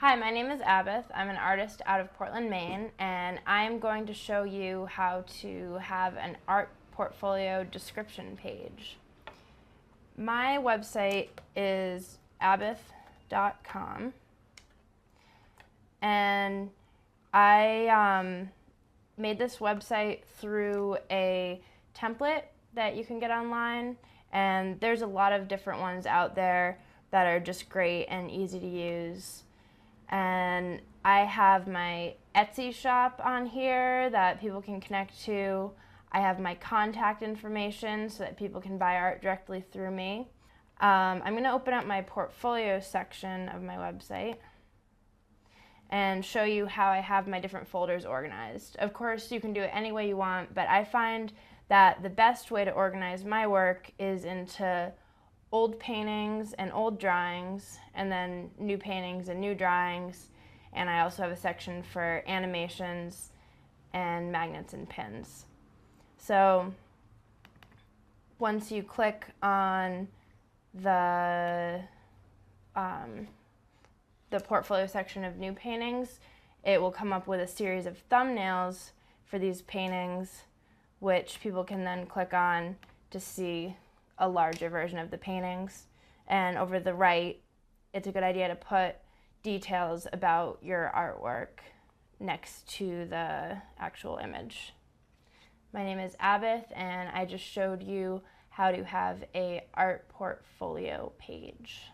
Hi, my name is Abith. I'm an artist out of Portland, Maine, and I'm going to show you how to have an art portfolio description page. My website is abith.com, and I made this website through a template that you can get online, and there's a lot of different ones out there that are just great and easy to use. And I have my Etsy shop on here that people can connect to. I have my contact information so that people can buy art directly through me. I'm going to open up my portfolio section of my website and show you how I have my different folders organized. Of course, you can do it any way you want, but I find that the best way to organize my work is into old paintings and old drawings, and then new paintings and new drawings. And I also have a section for animations and magnets and pins. So once you click on the portfolio section of new paintings, it will come up with a series of thumbnails for these paintings, which people can then click on to see a larger version of the paintings. And over the right, it's a good idea to put details about your artwork next to the actual image. My name is Abith, and I just showed you how to have an art portfolio page.